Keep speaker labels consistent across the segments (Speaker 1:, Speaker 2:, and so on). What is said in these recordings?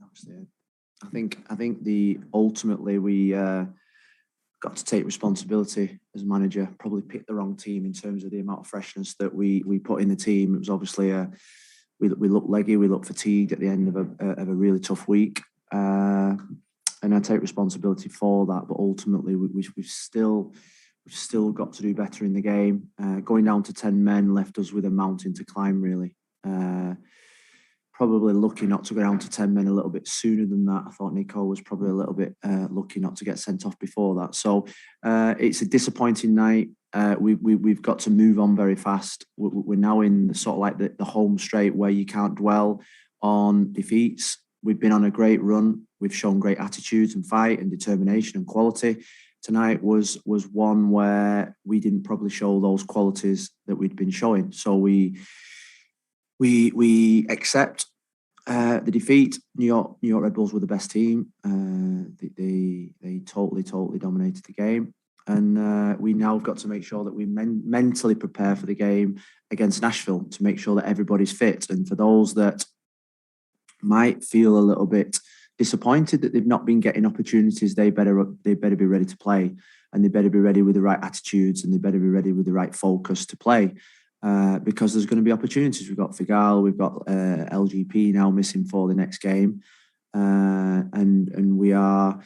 Speaker 1: Obviously, I think ultimately we got to take responsibility as manager. Probably picked the wrong team in terms of the amount of freshness that we put in the team. It was obviously we looked leggy, we looked fatigued at the end of a really tough week, and I take responsibility for that. But ultimately, we've still got to do better in the game. Going down to 10 men left us with a mountain to climb, really. Probably lucky not to go down to 10 men a little bit sooner than that. I thought Nico was probably a little bit lucky not to get sent off before that. So it's a disappointing night. We've got to move on very fast. We're now in sort of like the home straight where you can't dwell on defeats. We've been on a great run. We've shown great attitudes and fight and determination and quality. Tonight was one where we didn't probably show those qualities that we'd been showing. So we accept the defeat. New York Red Bulls were the best team. They totally dominated the game, and we now have got to make sure that we mentally prepare for the game against Nashville to make sure that everybody's fit. And for those that might feel a little bit disappointed that they've not been getting opportunities, they better be ready to play, and they better be ready with the right attitudes, and they better be ready with the right focus to play. Because there's going to be opportunities. We've got Figal, we've got LGP now missing for the next game, and we are,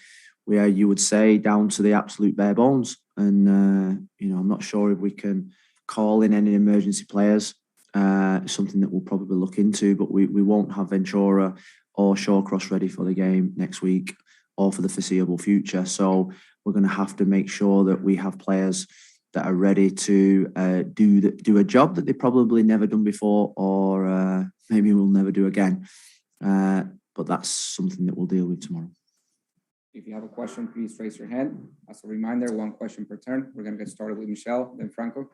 Speaker 1: you would say, down to the absolute bare bones. And I'm not sure if we can call in any emergency players. Something that we'll probably look into, but we won't have Ventura or Shawcross ready for the game next week or for the foreseeable future. So we're going to have to make sure that we have players that are ready to do a job that they've probably never done before, or maybe will never do again. But that's something that we'll deal with tomorrow.
Speaker 2: If you have a question, please raise your hand. As a reminder, one question per turn. We're going to get started with Michelle, then Franco.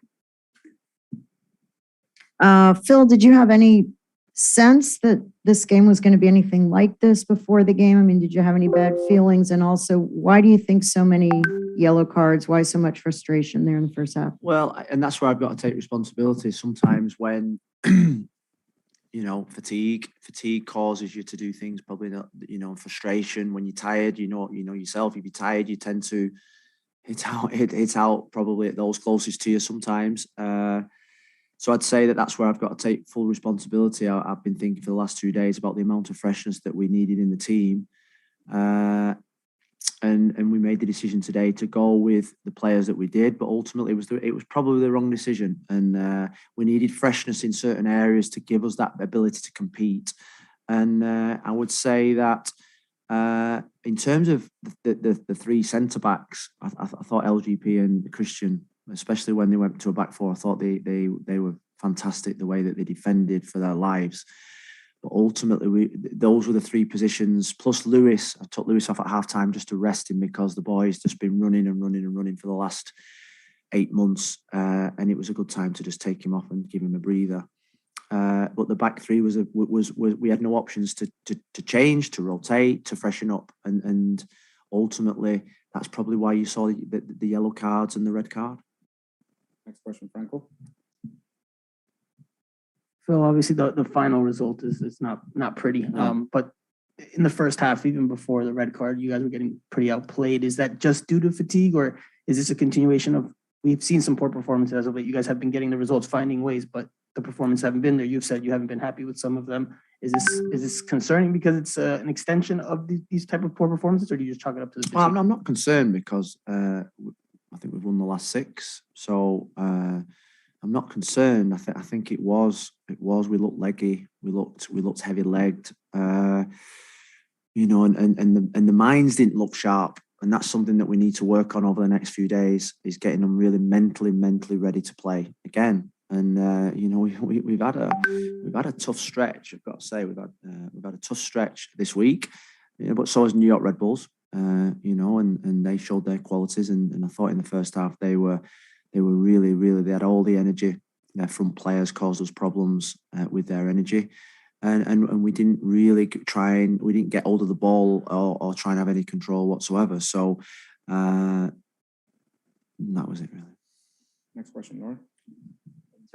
Speaker 3: Phil, did you have any sense that this game was going to be anything like this before the game? I mean, did you have any bad feelings? And also, why do you think so many yellow cards? Why so much frustration there in the first half?
Speaker 1: Well, and that's where I've got to take responsibility. Sometimes when, fatigue causes you to do things probably not, frustration. When you're tired, yourself, if you're tired, you tend to hit out probably at those closest to you sometimes. So I'd say that's where I've got to take full responsibility. I've been thinking for the last 2 days about the amount of freshness that we needed in the team. And we made the decision today to go with the players that we did, but ultimately it was probably the wrong decision. And we needed freshness in certain areas to give us that ability to compete. And I would say that in terms of the three centre-backs, I thought LGP and Christian, especially when they went to a back four, I thought they were fantastic the way that they defended for their lives. But ultimately, those were the three positions. Plus Lewis, I took Lewis off at halftime just to rest him because the boy's just been running for the last 8 months, and it was a good time to just take him off and give him a breather. But the back three was we had no options to change, to rotate, to freshen up, and ultimately that's probably why you saw the yellow cards and the red card.
Speaker 2: Next question, Franco.
Speaker 4: Phil, obviously the final result is not pretty.
Speaker 1: No.
Speaker 4: But in the first half, even before the red card, you guys were getting pretty outplayed. Is that just due to fatigue, or is this a continuation of, we've seen some poor performances as of late. You guys have been getting the results, finding ways, but the performance haven't been there. You've said you haven't been happy with some of them. Is this concerning because it's an extension of these type of poor performances, or do you just chalk it up to the fatigue?
Speaker 1: Well, I'm not concerned because I think we've won the last 6, so I'm not concerned. I think it was. We looked leggy. We looked heavy-legged. And the minds didn't look sharp, and that's something that we need to work on over the next few days. Is getting them really mentally ready to play again. And we've had a tough stretch. I've got to say we've had a tough stretch this week. But so has New York Red Bulls. And they showed their qualities. And I thought in the first half they were really, they had all the energy. Their front players caused us problems with their energy, and we didn't really we didn't get hold of the ball or try and have any control whatsoever. So that was it really.
Speaker 2: Next question, Nora.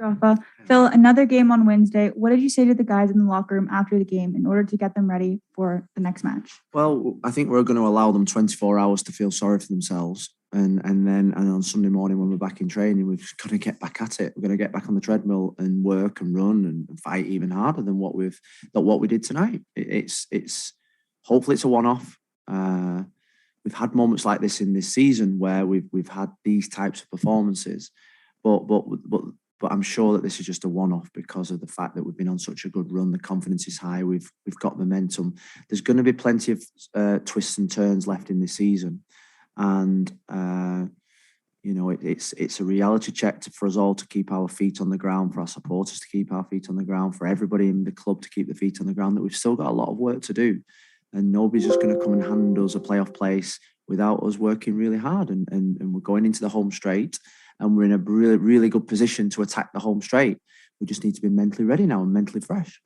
Speaker 5: Rafa. Phil, another game on Wednesday. What did you say to the guys in the locker room after the game in order to get them ready for the next match?
Speaker 1: Well, I think we're going to allow them 24 hours to feel sorry for themselves. And on Sunday morning when we're back in training, we've got to get back at it. We're going to get back on the treadmill and work and run and fight even harder than what we did tonight. It's hopefully it's a one-off. We've had moments like this in this season where we've had these types of performances, but I'm sure that this is just a one-off because of the fact that we've been on such a good run. The confidence is high. We've got momentum. There's going to be plenty of twists and turns left in this season, and it's a reality check for us all to keep our feet on the ground, for our supporters to keep our feet on the ground, for everybody in the club to keep their feet on the ground. That we've still got a lot of work to do. And nobody's just going to come and hand us a playoff place without us working really hard. And we're going into the home straight, and we're in a really, really good position to attack the home straight. We just need to be mentally ready now and mentally fresh.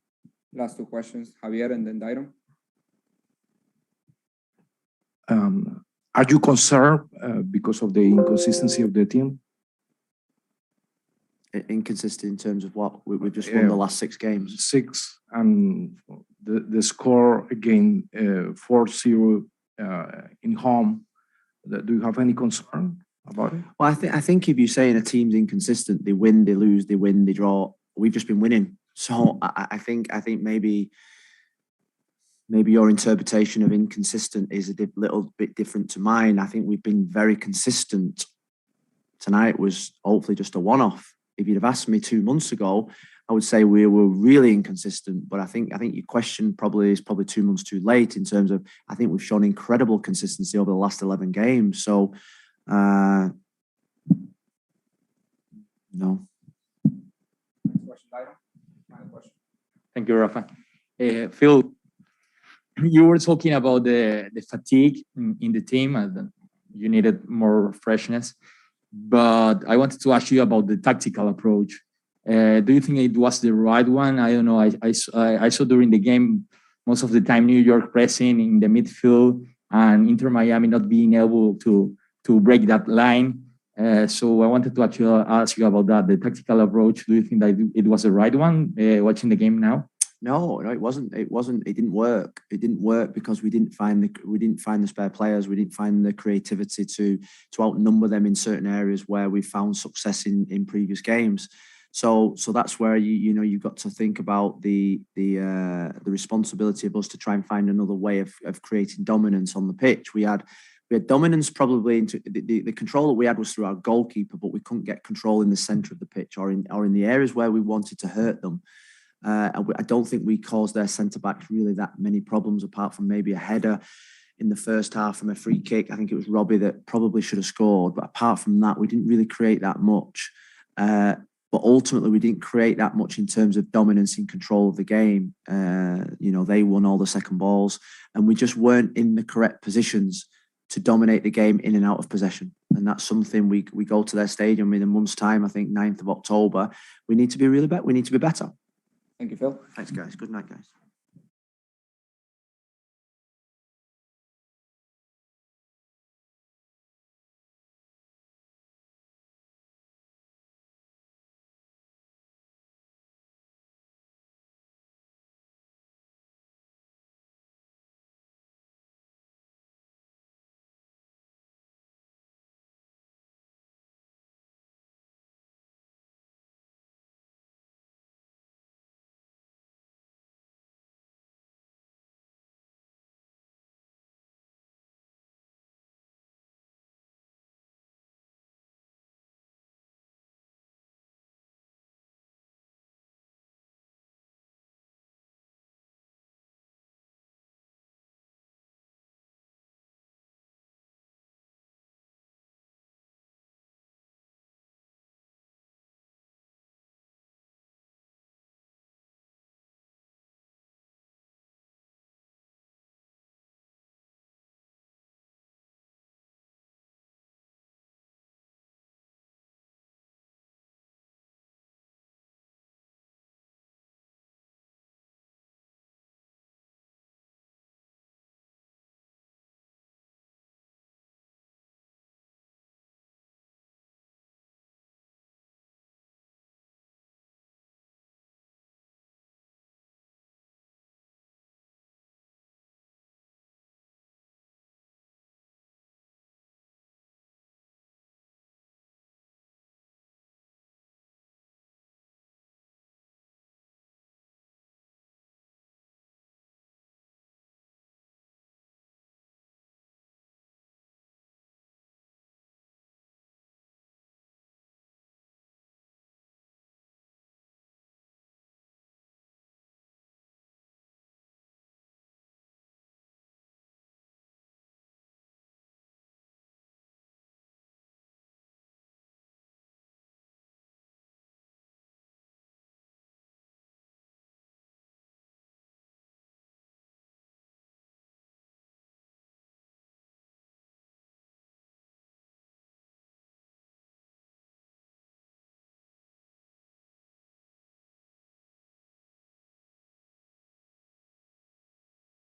Speaker 2: Last two questions, Javier and then Dairo.
Speaker 6: Are you concerned because of the inconsistency of the team?
Speaker 1: Inconsistent in terms of what? We've just won the last 6 games.
Speaker 6: 6, and the score again 4-0 in home. Do you have any concern about it?
Speaker 1: Well, I think if you're saying a team's inconsistent, they win, they lose, they win, they draw. We've just been winning. So I think maybe your interpretation of inconsistent is a little bit different to mine. I think we've been very consistent. Tonight was hopefully just a one-off. If you'd have asked me 2 months ago, I would say we were really inconsistent. But I think your question is probably 2 months too late in terms of, I think we've shown incredible consistency over the last 11 games. So, no.
Speaker 2: Next question, Dairo. Final question.
Speaker 7: Thank you, Rafa. Phil, you were talking about the fatigue in the team, and you needed more freshness. But I wanted to ask you about the tactical approach. Do you think it was the right one? I don't know. I saw during the game most of the time New York pressing in the midfield and Inter Miami not being able to break that line. So I wanted to actually ask you about that. The tactical approach. Do you think that it was the right one? Watching the game now.
Speaker 1: No, it wasn't. It didn't work. It didn't work because we didn't find the spare players. We didn't find the creativity to outnumber them in certain areas where we found success in previous games. So that's where you've got to think about the responsibility of us to try and find another way of creating dominance on the pitch. We had dominance probably into the control that we had was through our goalkeeper, but we couldn't get control in the centre of the pitch or in the areas where we wanted to hurt them. I don't think we caused their centre-backs really that many problems, apart from maybe a header in the first half from a free kick. I think it was Robbie that probably should have scored. But apart from that, we didn't really create that much. But ultimately, we didn't create that much in terms of dominance in control of the game. They won all the second balls, and we just weren't in the correct positions to dominate the game in and out of possession. And that's something we go to their stadium in a month's time, I think 9th of October. We need to be we need to be better.
Speaker 2: Thank you, Phil.
Speaker 1: Thanks, guys. Good night, guys.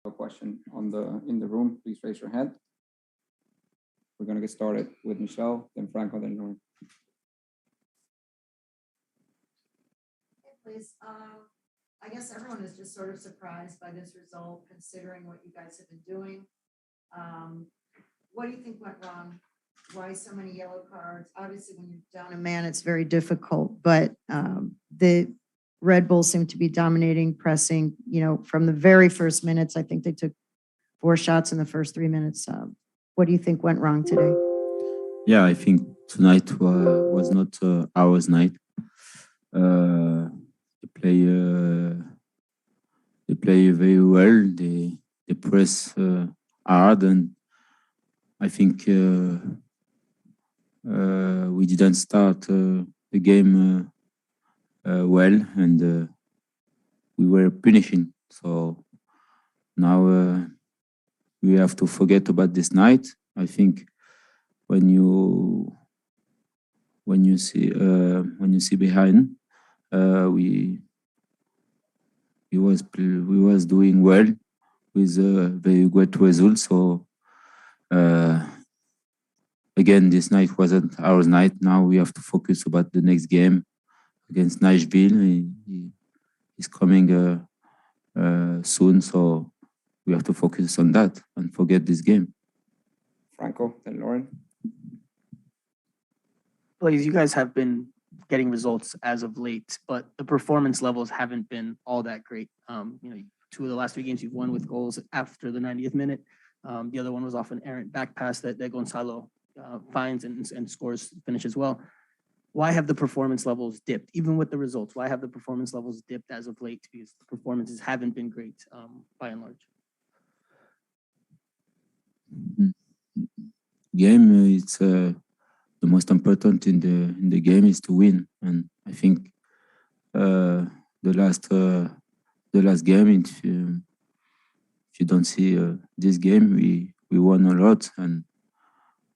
Speaker 2: A question in the room, please raise your hand. We're going to get started with Michelle, then Franco, then Lauren.
Speaker 3: Please. I guess everyone is just sort of surprised by this result, considering what you guys have been doing. What do you think went wrong? Why so many yellow cards? Obviously, when you're down a man, it's very difficult, but the Red Bulls seem to be dominating, pressing, from the very first minutes. I think they took 4 shots in the first 3 minutes. What do you think went wrong today?
Speaker 8: Yeah, I think tonight was not our night. They play very well. They press hard, and I think we didn't start the game well, and we were punishing. So now we have to forget about this night. I think when you see behind, we was doing well with very good results. So again, this night wasn't our night. Now we have to focus about the next game against Nashville. He's coming soon, so we have to focus on that and forget this game.
Speaker 2: Franco, then Lauren.
Speaker 4: Please, you guys have been getting results as of late, but the performance levels haven't been all that great. 2 of the last 3 games you've won with goals after the 90th minute. The other one was off an errant back pass that Gonzalo finds and scores, finishes well. Why have the performance levels dipped, even with the results? Why have the performance levels dipped as of late? Because the performances haven't been great by and large.
Speaker 8: Game, it's the most important in the game is to win, and I think the last game, if you don't see this game, we won a lot, and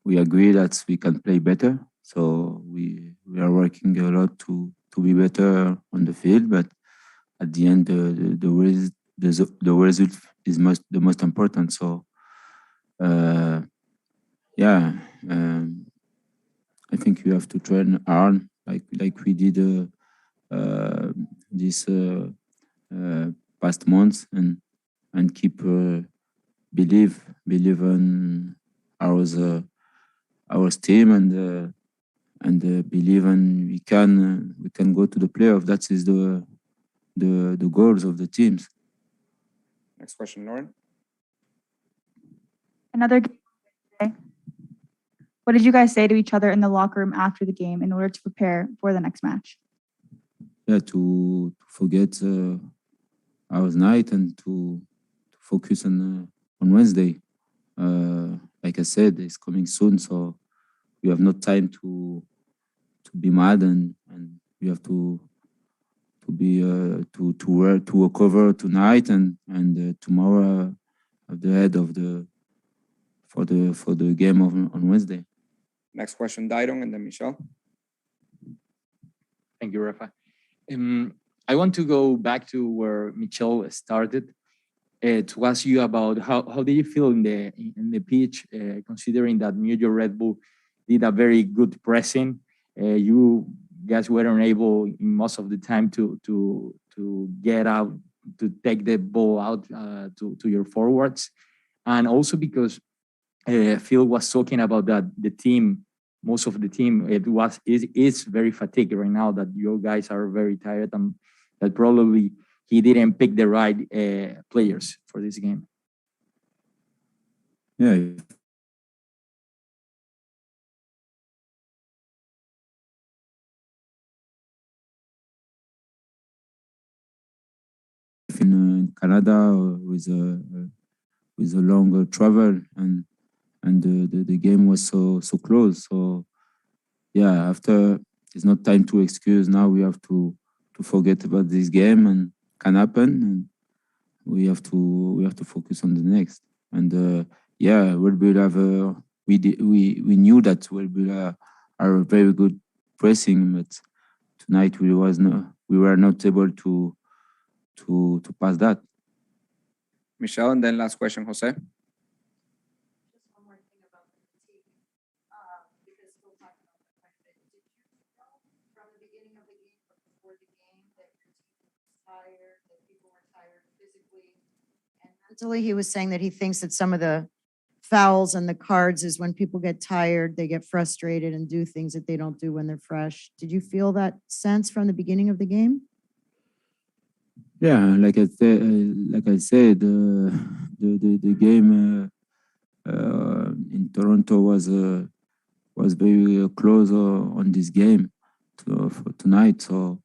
Speaker 8: we agree that we can play better. So we are working a lot to be better on the field, but at the end, the result is the most important. So I think you have to train hard, like we did this past months, and keep believe in our team, and believe in we can go to the playoff. That is the goals of the teams.
Speaker 2: Next question, Lauren.
Speaker 5: Another game today. What did you guys say to each other in the locker room after the game in order to prepare for the next match?
Speaker 8: Yeah, to forget our night and to focus on Wednesday. Like I said, it's coming soon, so we have no time to be mad, and we have to be to recover tonight and tomorrow at the head of for the game on Wednesday.
Speaker 2: Next question, Dairon, and then Michelle.
Speaker 7: Thank you, Rafa. I want to go back to where Michelle started to ask you about how do you feel in the pitch, considering that New York Red Bull did a very good pressing. You guys weren't able in most of the time to get out, to take the ball out to your forwards, and also because Phil was talking about that the team, most of the team, is very fatigued right now, that you guys are very tired, and that probably he didn't pick the right players for this game.
Speaker 8: Yeah. In Canada with a longer travel, and the game was so close. So yeah, after, it's not time to excuse. Now we have to forget about this game, and can happen, and we have to focus on the next. And yeah, Red Bull have we knew that Red Bull are very good pressing, but tonight we were not able to pass that.
Speaker 2: Michelle, and then last question, Jose.
Speaker 3: Just one more thing about the fatigue, because we'll talk about that quite a bit. Did you know from the beginning of the game or before the game that your team was tired, that people were tired physically and mentally? He was saying that he thinks that some of the fouls and the cards is when people get tired, they get frustrated and do things that they don't do when they're fresh. Did you feel that sense from the beginning of the game?
Speaker 8: Yeah, like I said, the game in Toronto was very close on this game for tonight. So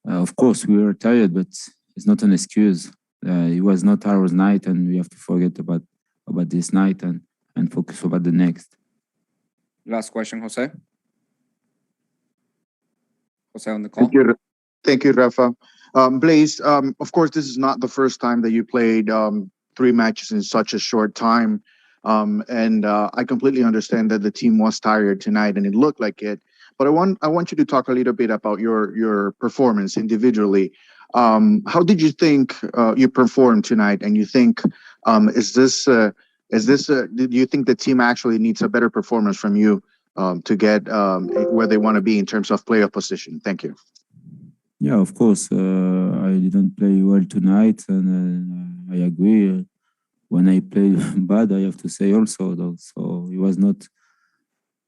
Speaker 8: of course we were tired, but it's not an excuse. It was not our night, and we have to forget about this night and focus about the next.
Speaker 2: Last question, Jose. Jose on the call.
Speaker 9: Thank you, Rafa. Blaise, of course, this is not the first time that you played 3 matches in such a short time. And I completely understand that the team was tired tonight and it looked like it. But I want you to talk a little bit about your performance individually. How did you think you performed tonight? And you think, do you think the team actually needs a better performance from you to get where they want to be in terms of playoff position? Thank you.
Speaker 8: Yeah, of course. I didn't play well tonight, and I agree. When I played bad, I have to say also, though. So it was not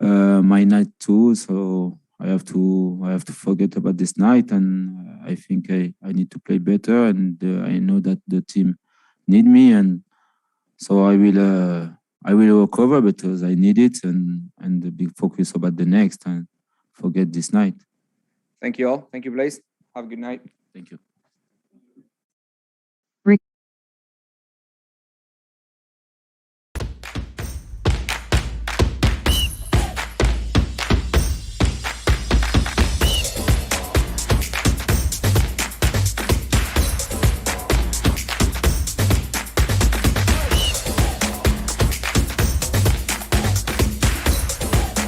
Speaker 8: my night too. So I have to forget about this night, and I think I need to play better. And I know that the team need me, and so I will recover because I need it, and the big focus about the next and forget this night.
Speaker 2: Thank you all. Thank you, Blaise. Have a good night.
Speaker 8: Thank you.